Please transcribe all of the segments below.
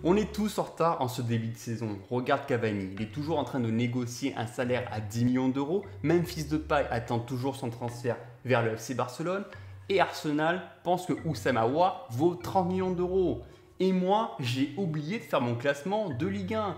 On est tous en retard en ce début de saison. Regarde Cavani, il est toujours en train de négocier un salaire à 10 millions d'euros. Memphis Depay attend toujours son transfert vers le FC Barcelone. Et Arsenal pense que Houssam Aouar vaut 30 millions d'euros. Et moi, j'ai oublié de faire mon classement de Ligue 1.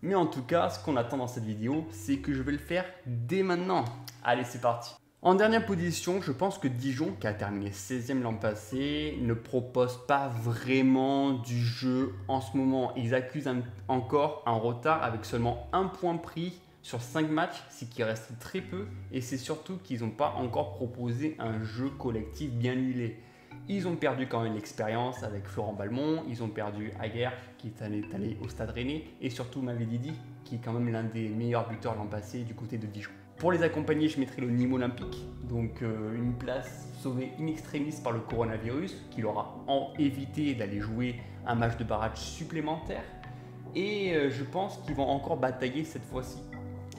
Mais en tout cas, ce qu'on attend dans cette vidéo, c'est que je vais le faire dès maintenant. Allez, c'est parti. En dernière position, je pense que Dijon, qui a terminé 16e l'an passé, ne propose pas vraiment du jeu en ce moment. Ils accusent encore un retard avec seulement un point pris sur 5 matchs, ce qui reste très peu. Et c'est surtout qu'ils n'ont pas encore proposé un jeu collectif bien huilé. Ils ont perdu quand même l'expérience avec Florent Balmont, ils ont perdu Aguerre qui est allé au Stade Rennais et surtout Mavididi qui est quand même l'un des meilleurs buteurs l'an passé du côté de Dijon. Pour les accompagner, je mettrai le Nîmes Olympique, donc une place sauvée in extremis par le coronavirus qui leur a évité d'aller jouer un match de barrage supplémentaire. Et je pense qu'ils vont encore batailler cette fois-ci.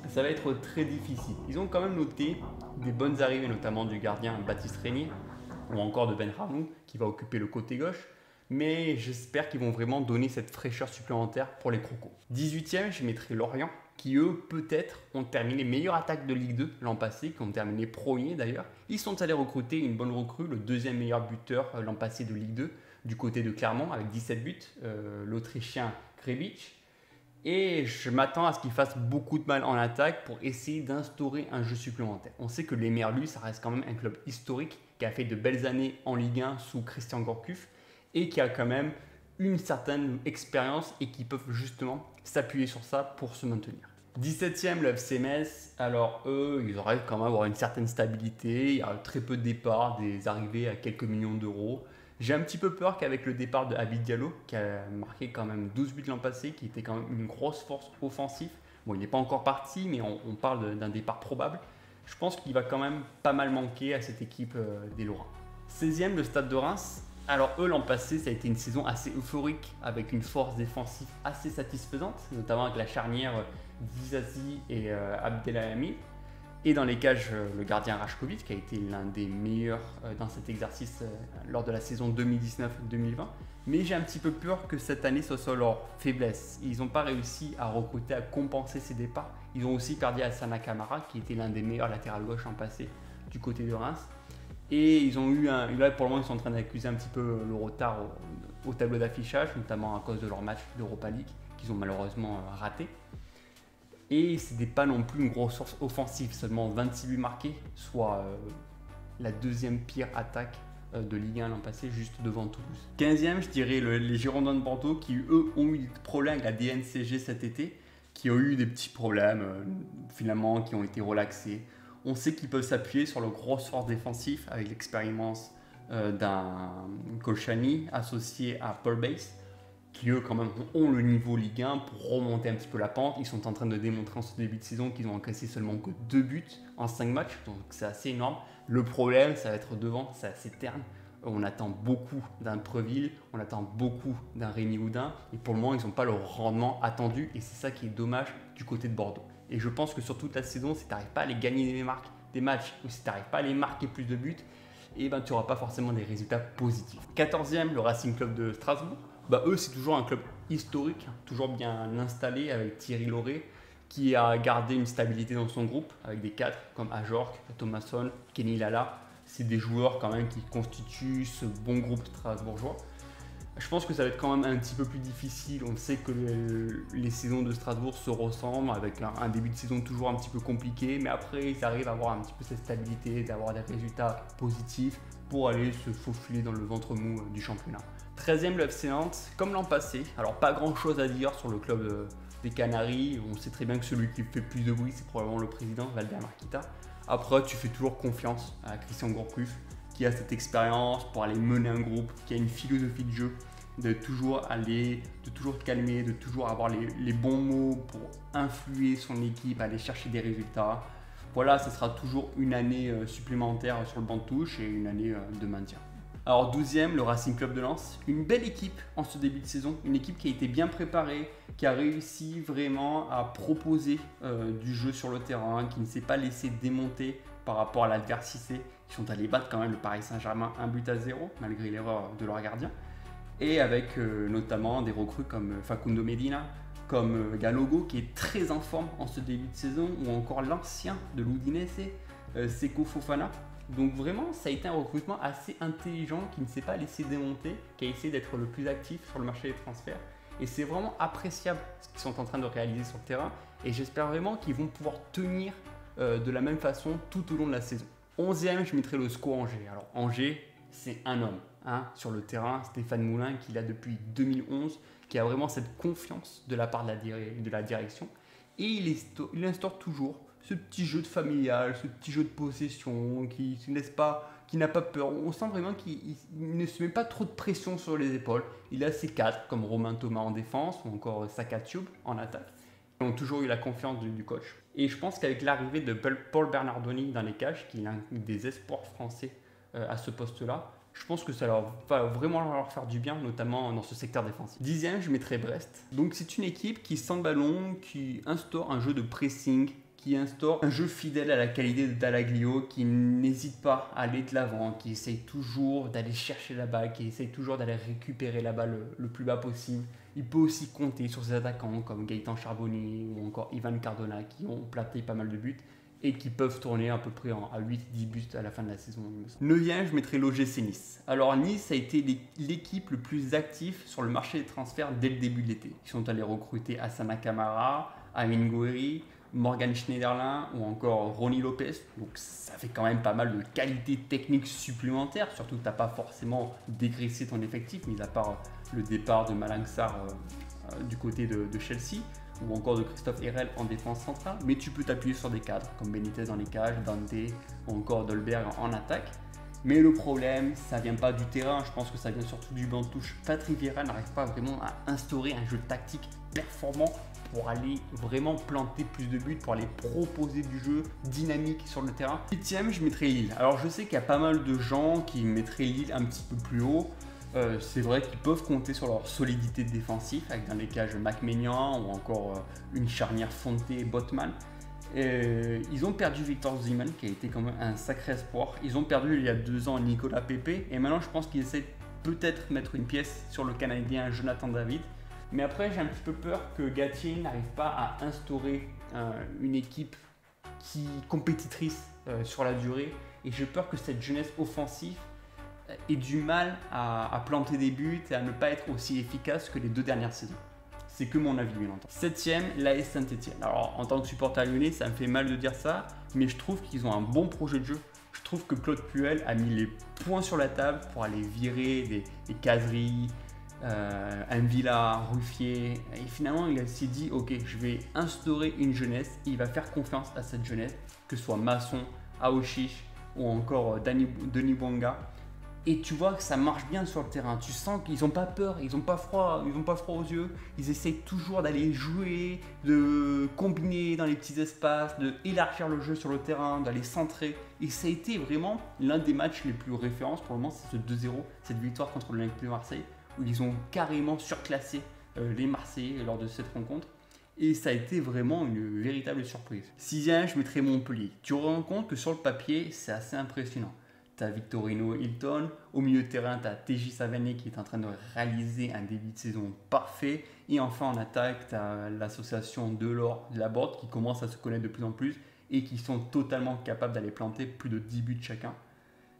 Ça va être très difficile. Ils ont quand même noté des bonnes arrivées, notamment du gardien Baptiste Régnier ou encore de Ben Ramou qui va occuper le côté gauche. Mais j'espère qu'ils vont vraiment donner cette fraîcheur supplémentaire pour les Crocos. 18e, je mettrai Lorient qui eux peut-être ont terminé meilleure attaque de Ligue 2 l'an passé, qui ont terminé premier d'ailleurs. Ils sont allés recruter une bonne recrue, le deuxième meilleur buteur l'an passé de Ligue 2 du côté de Clermont avec 17 buts, l'Autrichien Krebic. Et je m'attends à ce qu'il fasse beaucoup de mal en attaque pour essayer d'instaurer un jeu supplémentaire. On sait que les Merlus, ça reste quand même un club historique qui a fait de belles années en Ligue 1 sous Christian Gourcuff et qui a quand même une certaine expérience et qui peuvent justement s'appuyer sur ça pour se maintenir. 17e, le FC Metz. Alors eux, ils auraient quand même avoir une certaine stabilité. Il y a très peu de départs, des arrivées à quelques millions d'euros. J'ai un petit peu peur qu'avec le départ de Habib Diallo, qui a marqué quand même 12 buts l'an passé, qui était quand même une grosse force offensive. Bon, il n'est pas encore parti, mais on parle d'un départ probable. Je pense qu'il va quand même pas mal manquer à cette équipe des Lorrains. 16e, le Stade de Reims. Alors eux, l'an passé, ça a été une saison assez euphorique, avec une force défensive assez satisfaisante, notamment avec la charnière Dizazi et Abdelhamid. Et dans les cages, le gardien Rajkovic, qui a été l'un des meilleurs dans cet exercice lors de la saison 2019-2020. Mais j'ai un petit peu peur que cette année, ce soit leur faiblesse. Ils n'ont pas réussi à recruter, à compenser ces départs. Ils ont aussi perdu Hassana Kamara, qui était l'un des meilleurs latérales gauche en passé du côté de Reims. Et ils ont eu là pour le moment, ils sont en train d'accuser un petit peu le retard au tableau d'affichage, notamment à cause de leur match d'Europa League, qu'ils ont malheureusement raté. Et ce n'était pas non plus une grosse source offensive, seulement 26 buts marqués, soit la deuxième pire attaque de Ligue 1 l'an passé, juste devant Toulouse. 15e, je dirais les Girondins de Bordeaux qui, eux, ont eu des problèmes avec la DNCG cet été, qui ont eu des petits problèmes, finalement, qui ont été relaxés. On sait qu'ils peuvent s'appuyer sur leur grosse force défensive avec l'expérience d'un Kolchani associé à Paul Bass, qui eux quand même ont le niveau Ligue 1 pour remonter un petit peu la pente. Ils sont en train de démontrer en ce début de saison qu'ils ont encaissé seulement que 2 buts en 5 matchs, donc c'est assez énorme. Le problème, ça va être devant, c'est assez terne. On attend beaucoup d'un Preville, on attend beaucoup d'un Rémi Houdin, et pour le moment, ils n'ont pas le rendement attendu, et c'est ça qui est dommage du côté de Bordeaux. Et je pense que sur toute la saison, si tu n'arrives pas à les gagner des matchs, ou si tu n'arrives pas à les marquer plus de buts, et ben, tu n'auras pas forcément des résultats positifs. 14e, le Racing Club de Strasbourg. Eux, c'est toujours un club historique, toujours bien installé avec Thierry Lauré, qui a gardé une stabilité dans son groupe, avec des cadres comme Ajorc, Thomasson, Kenny Lala. C'est des joueurs quand même qui constituent ce bon groupe strasbourgeois. Je pense que ça va être quand même un petit peu plus difficile. On sait que les saisons de Strasbourg se ressemblent avec un début de saison toujours un petit peu compliqué, mais après ils arrivent à avoir un petit peu cette stabilité, d'avoir des résultats positifs pour aller se faufiler dans le ventre mou du championnat. 13e, le FC Nantes, comme l'an passé. Alors pas grand chose à dire sur le club des Canaries. On sait très bien que celui qui fait plus de bruit, c'est probablement le président, Valder Marquita. Après, tu fais toujours confiance à Christian Gourcuff, qui a cette expérience pour aller mener un groupe, qui a une philosophie de jeu, de toujours te calmer, de toujours avoir les bons mots pour influer son équipe, aller chercher des résultats. Voilà, ce sera toujours une année supplémentaire sur le banc de touche et une année de maintien. Alors 12e, le Racing Club de Lens, une belle équipe en ce début de saison, une équipe qui a été bien préparée, qui a réussi vraiment à proposer du jeu sur le terrain, qui ne s'est pas laissé démonter par rapport à l'adversité. Ils sont allés battre quand même le Paris Saint-Germain 1-0 malgré l'erreur de leur gardien. et avec notamment des recrues comme Facundo Medina, comme Galogo qui est très en forme en ce début de saison, ou encore l'ancien de l'Udinese, Seko Fofana. Donc vraiment, ça a été un recrutement assez intelligent qui ne s'est pas laissé démonter, qui a essayé d'être le plus actif sur le marché des transferts. Et c'est vraiment appréciable ce qu'ils sont en train de réaliser sur le terrain. Et j'espère vraiment qu'ils vont pouvoir tenir de la même façon tout au long de la saison. 11e, je mettrai le SCO Angers. Alors Angers, c'est un homme sur le terrain, Stéphane Moulin, qui l'a depuis 2011, qui a vraiment cette confiance de la part de la direction. Et il instaure toujours ce petit jeu de familial, ce petit jeu de possession, qui n'a pas peur. On sent vraiment qu'il ne se met pas trop de pression sur les épaules. Il a ses cadres, comme Romain Thomas en défense, ou encore Saka Tube en attaque. Ils ont toujours eu la confiance du coach. Et je pense qu'avec l'arrivée de Paul Bernardoni dans les cages, qui est l'un des espoirs français à ce poste-là, je pense que ça va vraiment leur faire du bien, notamment dans ce secteur défensif. 10e, je mettrai Brest. Donc c'est une équipe qui sent le ballon, qui instaure un jeu de pressing, qui instaure un jeu fidèle à la qualité de Dallaglio, qui n'hésite pas à aller de l'avant, qui essaye toujours d'aller chercher la balle, qui essaye toujours d'aller récupérer la balle le plus bas possible. Il peut aussi compter sur ses attaquants comme Gaëtan Charbonnier ou encore Ivan Cardona qui ont planté pas mal de buts et qui peuvent tourner à peu près à 8-10 buts à la fin de la saison. 9e, je mettrai l'OGC Nice. Alors Nice a été l'équipe le plus active sur le marché des transferts dès le début de l'été. Ils sont allés recruter Assana Kamara, Amin Gouiri, Morgan Schneiderlin ou encore Ronny Lopez. Donc ça fait quand même pas mal de qualité technique supplémentaire, surtout que tu n'as pas forcément dégraissé ton effectif, mis à part le départ de Malang Sarr du côté de Chelsea, ou encore de Christophe Herrel en défense centrale, mais tu peux t'appuyer sur des cadres comme Benitez dans les cages, Dante ou encore Dolberg en attaque. Mais le problème, ça vient pas du terrain, je pense que ça vient surtout du banc de touche. Patrick Vieira n'arrive pas vraiment à instaurer un jeu tactique performant pour aller vraiment planter plus de buts, pour aller proposer du jeu dynamique sur le terrain. 8e, je mettrai Lille. Alors je sais qu'il y a pas mal de gens qui mettraient Lille un petit peu plus haut. C'est vrai qu'ils peuvent compter sur leur solidité défensive avec dans les cages McMaignan ou encore une charnière Fonte-Botman. Ils ont perdu Victor Osimhen qui a été quand même un sacré espoir. Ils ont perdu il y a 2 ans Nicolas Pepe et maintenant je pense qu'ils essaient peut-être de mettre une pièce sur le Canadien Jonathan David. Mais après j'ai un petit peu peur que Galtier n'arrive pas à instaurer une équipe compétitrice sur la durée et j'ai peur que cette jeunesse offensive ait du mal à planter des buts et à ne pas être aussi efficace que les 2 dernières saisons. C'est que mon avis, bien entendu. 7e, l'AS Saint-Etienne. Alors, en tant que supporter lyonnais, ça me fait mal de dire ça, mais je trouve qu'ils ont un bon projet de jeu. Je trouve que Claude Puel a mis les points sur la table pour aller virer des Caseries, Villa, Ruffier. Et finalement, il s'est dit, ok, je vais instaurer une jeunesse. Il va faire confiance à cette jeunesse, que ce soit Masson, Aouchiche ou encore Denis Bouanga. Et tu vois que ça marche bien sur le terrain. Tu sens qu'ils n'ont pas peur, ils n'ont pas froid aux yeux. Ils essayent toujours d'aller jouer, de combiner dans les petits espaces, d'élargir le jeu sur le terrain, d'aller centrer. Et ça a été vraiment l'un des matchs les plus références pour le moment, c'est ce 2-0, cette victoire contre l'Olympique de Marseille, où ils ont carrément surclassé les Marseillais lors de cette rencontre. Et ça a été vraiment une véritable surprise. 6e, je mettrai Montpellier. Tu te rends compte que sur le papier, c'est assez impressionnant. Tu as Victorino Hilton, au milieu de terrain tu as TJ Savanneh qui est en train de réaliser un début de saison parfait, et enfin en attaque tu as l'association Delors-Laborde qui commence à se connaître de plus en plus et qui sont totalement capables d'aller planter plus de 10 buts chacun.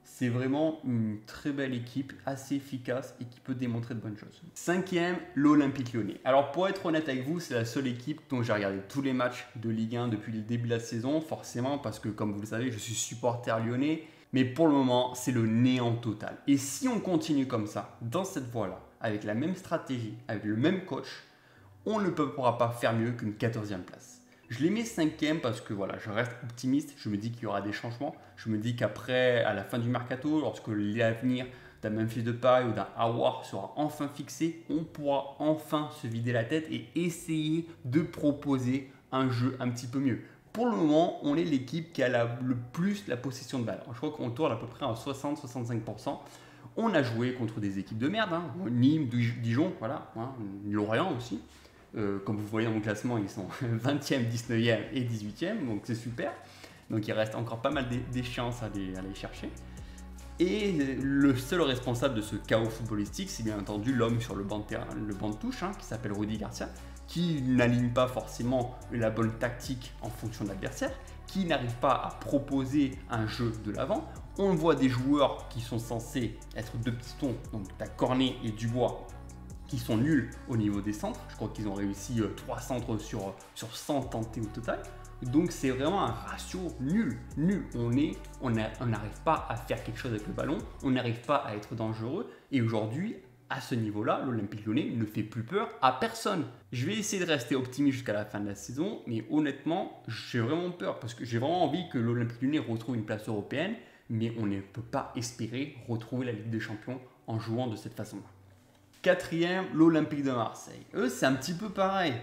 C'est vraiment une très belle équipe, assez efficace et qui peut démontrer de bonnes choses. 5e, l'Olympique Lyonnais. Alors pour être honnête avec vous, c'est la seule équipe dont j'ai regardé tous les matchs de Ligue 1 depuis le début de la saison, forcément parce que comme vous le savez, je suis supporter lyonnais. Mais pour le moment, c'est le néant total. Et si on continue comme ça, dans cette voie-là, avec la même stratégie, avec le même coach, on ne pourra pas faire mieux qu'une 14e place. Je les mets 5e parce que voilà, je reste optimiste. Je me dis qu'il y aura des changements. Je me dis qu'après, à la fin du mercato, lorsque l'avenir d'un Memphis Depay ou d'un Aouar sera enfin fixé, on pourra enfin se vider la tête et essayer de proposer un jeu un petit peu mieux. Pour le moment, on est l'équipe qui a le plus la possession de balle. Je crois qu'on tourne à peu près à 60-65%. On a joué contre des équipes de merde, Nîmes, Dijon, voilà, Lorient aussi. Comme vous voyez dans mon classement, ils sont 20e, 19e et 18e, donc c'est super. Donc il reste encore pas mal d'échéances à aller chercher. Et le seul responsable de ce chaos footballistique, c'est bien entendu l'homme sur le banc de terrain, le banc de touche, qui s'appelle Rudy Garcia, qui n'aligne pas forcément la bonne tactique en fonction de l'adversaire, qui n'arrive pas à proposer un jeu de l'avant. On voit des joueurs qui sont censés être deux pistons, donc t'as Cornet et Dubois, qui sont nuls au niveau des centres. Je crois qu'ils ont réussi 3 centres sur 100 tentés au total. Donc c'est vraiment un ratio nul. On n'arrive pas à faire quelque chose avec le ballon, on n'arrive pas à être dangereux. Et aujourd'hui, à ce niveau-là, l'Olympique Lyonnais ne fait plus peur à personne. Je vais essayer de rester optimiste jusqu'à la fin de la saison, mais honnêtement, j'ai vraiment peur parce que j'ai vraiment envie que l'Olympique Lyonnais retrouve une place européenne, mais on ne peut pas espérer retrouver la Ligue des Champions en jouant de cette façon-là. Quatrième, l'Olympique de Marseille. Eux, c'est un petit peu pareil.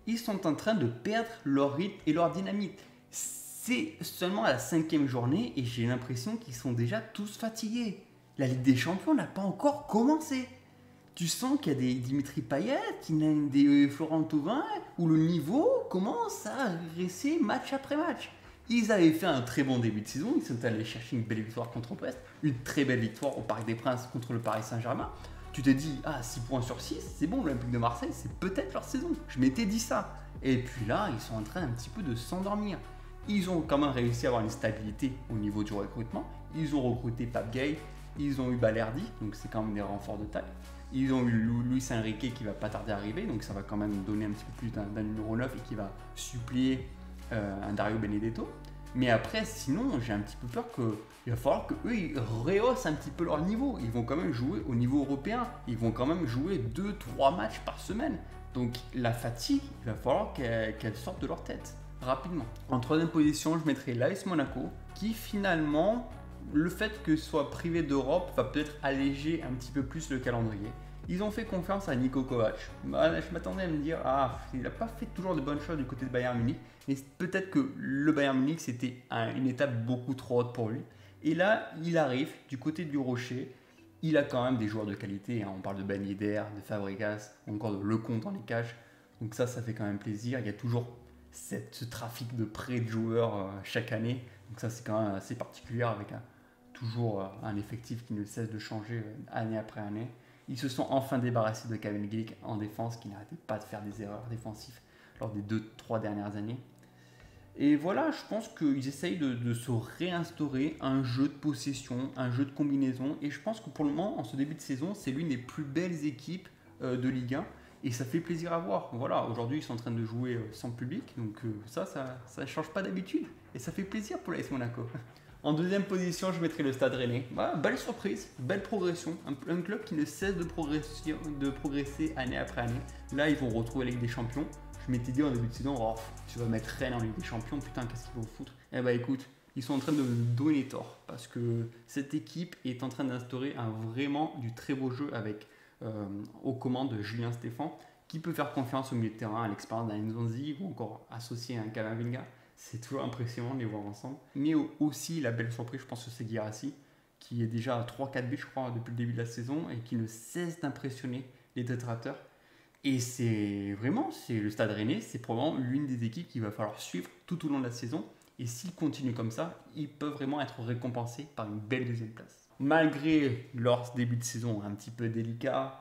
Ils sont en train de perdre leur rythme et leur dynamique. C'est seulement à la 5e journée et j'ai l'impression qu'ils sont déjà tous fatigués. La Ligue des Champions n'a pas encore commencé. Tu sens qu'il y a des Dimitri Payet, des Florent Thauvin, où le niveau commence à régresser match après match. Ils avaient fait un très bon début de saison, ils sont allés chercher une belle victoire contre Brest, une très belle victoire au Parc des Princes contre le Paris Saint-Germain. Tu te dis, 6 points sur 6, c'est bon, l'Olympique de Marseille, c'est peut-être leur saison. Je m'étais dit ça. Et puis là, ils sont en train un petit peu de s'endormir. Ils ont quand même réussi à avoir une stabilité au niveau du recrutement. Ils ont recruté Pape Gueye, ils ont eu Balerdi, donc c'est quand même des renforts de taille. Ils ont eu Luis Enrique qui va pas tarder à arriver, donc ça va quand même donner un petit peu plus d'un numéro 9 et qui va suppléer un Dario Benedetto. Mais après, sinon, j'ai un petit peu peur qu'il va falloir qu'eux, ils rehaussent un petit peu leur niveau. Ils vont quand même jouer au niveau européen. Ils vont quand même jouer 2-3 matchs par semaine. Donc la fatigue, il va falloir qu'elle sorte de leur tête rapidement. En troisième position, je mettrai l'AS Monaco, qui finalement, le fait que ce soit privé d'Europe va peut-être alléger un petit peu plus le calendrier. Ils ont fait confiance à Niko Kovac. Je m'attendais à me dire, il n'a pas fait toujours de bonnes choses du côté de Bayern Munich, mais peut-être que le Bayern Munich, c'était une étape beaucoup trop haute pour lui. Et là, il arrive du côté du Rocher. Il a quand même des joueurs de qualité. On parle de Ben Yedder, de Fabregas, encore de Lecomte dans les cages. Donc ça fait quand même plaisir. Il y a toujours ce trafic de prêts de joueurs chaque année. Donc ça, c'est quand même assez particulier avec toujours un effectif qui ne cesse de changer année après année. Ils se sont enfin débarrassés de Kevin Glick en défense, qui n'arrêtait pas de faire des erreurs défensives lors des 2-3 dernières années. Et voilà, je pense qu'ils essayent de se réinstaurer un jeu de possession, un jeu de combinaison. Et je pense que pour le moment, en ce début de saison, c'est l'une des plus belles équipes de Ligue 1. Et ça fait plaisir à voir. Voilà, aujourd'hui, ils sont en train de jouer sans public. Donc ça ne change pas d'habitude. Et ça fait plaisir pour l'AS Monaco. En deuxième position, je mettrai le Stade Rennais. Voilà, belle surprise, belle progression. Un club qui ne cesse de progresser année après année. Là, ils vont retrouver la Ligue des Champions. Je m'étais dit en début de saison, tu vas mettre Rennes en Ligue des Champions, putain, qu'est-ce qu'ils vont foutre? Eh bah écoute, ils sont en train de me donner tort. Parce que cette équipe est en train d'instaurer vraiment du très beau jeu avec aux commandes de Julien Stéphan, qui peut faire confiance au milieu de terrain à l'expérience d'un Nzonzi ou encore associé à un Camavinga. C'est toujours impressionnant de les voir ensemble. Mais aussi, la belle surprise, je pense que c'est Guirassy, qui est déjà à 3-4 buts, je crois, depuis le début de la saison et qui ne cesse d'impressionner les détracteurs. Et c'est le Stade Rennais, c'est probablement l'une des équipes qu'il va falloir suivre tout au long de la saison. Et s'ils continuent comme ça, ils peuvent vraiment être récompensés par une belle deuxième place. Malgré leur début de saison un petit peu délicat,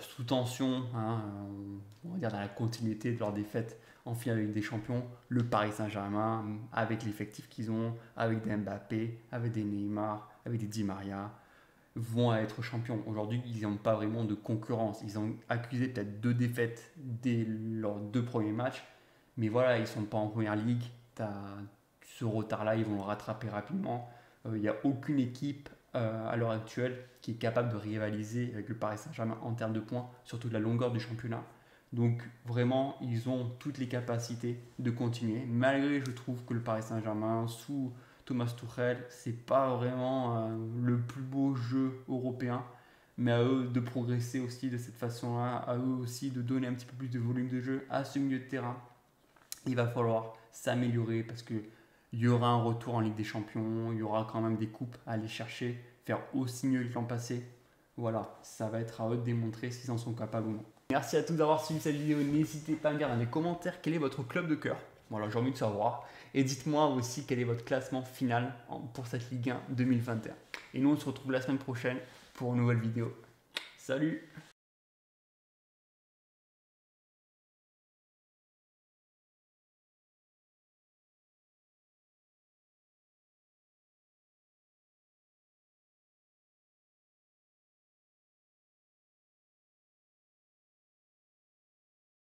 sous tension, on va dire dans la continuité de leur défaite en finale de Ligue des Champions, le Paris Saint-Germain, avec l'effectif qu'ils ont, avec des Mbappé, avec des Neymar, avec des Di Maria, vont être champions. Aujourd'hui, ils n'ont pas vraiment de concurrence. Ils ont accusé peut-être 2 défaites dès leurs 2 premiers matchs, mais voilà, ils ne sont pas en première ligue. Ce retard-là, ils vont le rattraper rapidement. Il n'y a aucune équipe à l'heure actuelle qui est capable de rivaliser avec le Paris Saint-Germain en termes de points, surtout de la longueur du championnat. Donc vraiment, ils ont toutes les capacités de continuer, malgré je trouve que le Paris Saint-Germain sous Thomas Tuchel, c'est pas vraiment le plus beau jeu européen, mais à eux de progresser aussi de cette façon-là, à eux aussi de donner un petit peu plus de volume de jeu à ce milieu de terrain. Il va falloir s'améliorer parce que il y aura un retour en Ligue des Champions, il y aura quand même des coupes à aller chercher, faire aussi mieux que l'an passé. Voilà, ça va être à eux de démontrer s'ils en sont capables ou non. Merci à tous d'avoir suivi cette vidéo. N'hésitez pas à me dire dans les commentaires quel est votre club de cœur. Voilà, j'ai envie de savoir. Et dites-moi aussi quel est votre classement final pour cette Ligue 1 2021. Et nous, on se retrouve la semaine prochaine pour une nouvelle vidéo. Salut!